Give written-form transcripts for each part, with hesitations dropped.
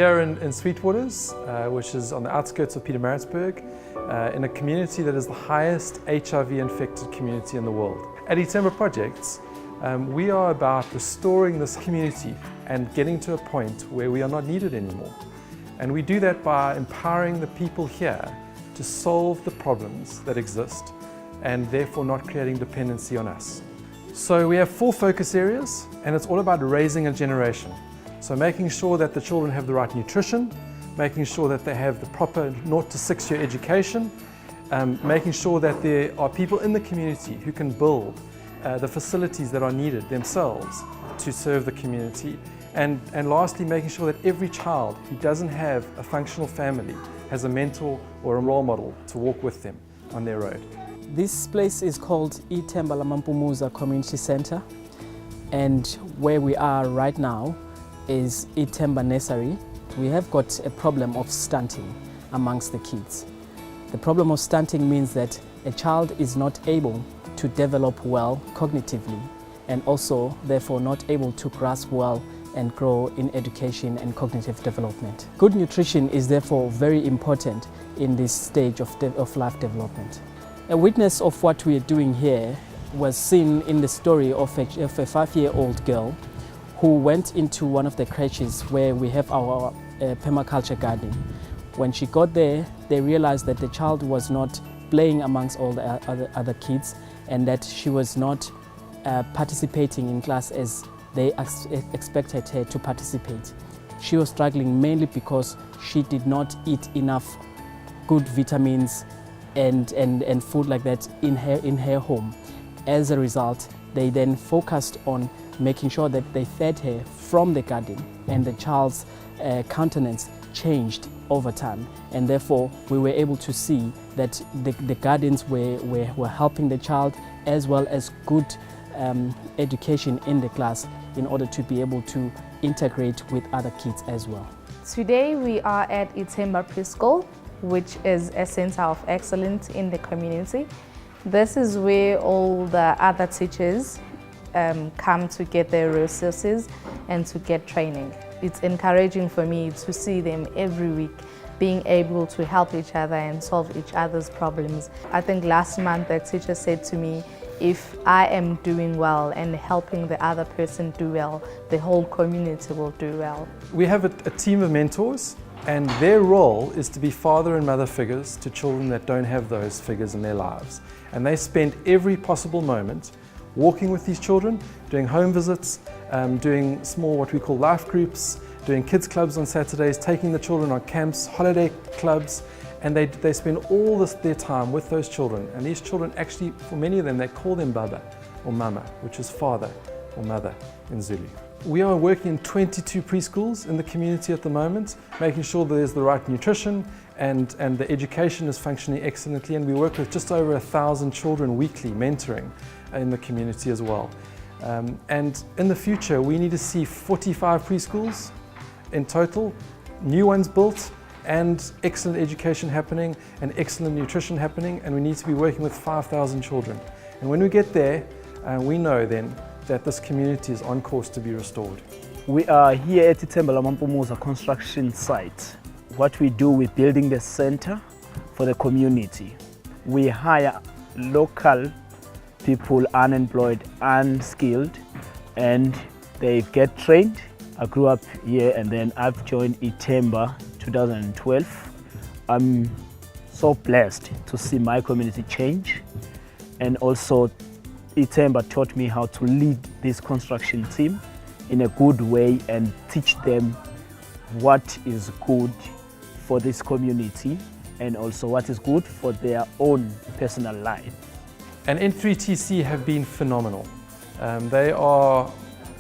here in Sweetwaters, which is on the outskirts of Pietermaritzburg, in a community that is the highest HIV-infected community in the world. At Ithemba Projects, we are about restoring this community and getting to a point where we are not needed anymore. And we do that by empowering the people here to solve the problems that exist and therefore not creating dependency on us. So we have 4 focus areas, and it's all about raising a generation. So making sure that the children have the right nutrition, making sure that they have the proper 0 to 6 year education, making sure that there are people in the community who can build the facilities that are needed themselves to serve the community, and lastly making sure that every child who doesn't have a functional family has a mentor or a role model to walk with them on their road. This place is called Ithemba Lamampumuza Community Center, and where we are right now is Ithemba Nursery. We have got a problem of stunting amongst the kids. The problem of stunting means that a child is not able to develop well cognitively, and also therefore not able to grasp well and grow in education and cognitive development. Good nutrition is therefore very important in this stage of life development. A witness of what we are doing here was seen in the story of a 5-year-old girl who went into one of the creches where we have our permaculture garden. When she got there, they realized that the child was not playing amongst all the other kids, and that she was not participating in class as they expected her to participate. She was struggling mainly because she did not eat enough good vitamins and food like that in her home. As a result, they then focused on making sure that they fed her from the garden, and the child's countenance changed over time, and therefore we were able to see that the gardens were helping the child, as well as good education in the class in order to be able to integrate with other kids as well. Today we are at Ithemba Preschool, which is a center of excellence in the community. This is where all the other teachers come to get their resources and to get training. It's encouraging for me to see them every week being able to help each other and solve each other's problems. I think last month the teacher said to me, if I am doing well and helping the other person do well, the whole community will do well. We have a team of mentors, and their role is to be father and mother figures to children that don't have those figures in their lives. And they spend every possible moment walking with these children, doing home visits, doing small what we call life groups, doing kids clubs on Saturdays, taking the children on camps, holiday clubs, and they spend all their time with those children. And these children actually, for many of them, they call them Baba or Mama, which is father or mother in Zulu. We are working in 22 preschools in the community at the moment, making sure that there's the right nutrition and the education is functioning excellently, and we work with just over 1,000 children weekly, mentoring in the community as well. And in the future, we need to see 45 preschools in total, new ones built, and excellent education happening and excellent nutrition happening, and we need to be working with 5,000 children. And when we get there, we know then that this community is on course to be restored. We are here at Ithemba Lamampumuza construction site. What we do, we're building the center for the community. We hire local people, unemployed, unskilled, and they get trained. I grew up here, and then I've joined Ithemba 2012. I'm so blessed to see my community change, and also Ithemba taught me how to lead this construction team in a good way and teach them what is good for this community and also what is good for their own personal life. And N3TC have been phenomenal. They are,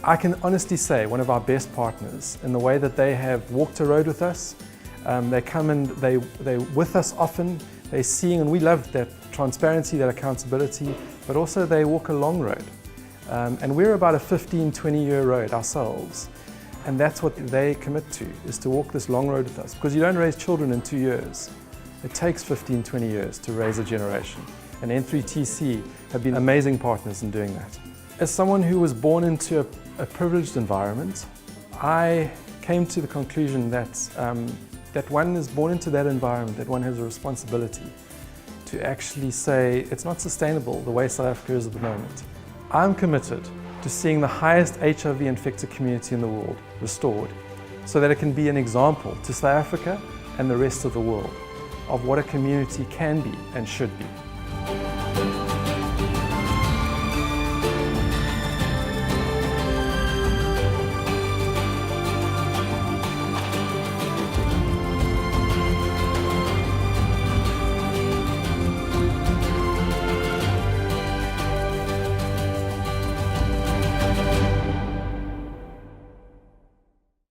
I can honestly say, one of our best partners in the way that they have walked a road with us. They come and they're with us often. They're seeing, and we love that transparency, that accountability, but also they walk a long road. And we're about a 15-20 year road ourselves. And that's what they commit to, is to walk this long road with us. Because you don't raise children in 2 years. It takes 15-20 years to raise a generation. And N3TC have been amazing partners in doing that. As someone who was born into a privileged environment, I came to the conclusion that, that one is born into that environment, that one has a responsibility to actually say it's not sustainable the way South Africa is at the moment. I'm committed to seeing the highest HIV infected community in the world restored so that it can be an example to South Africa and the rest of the world of what a community can be and should be.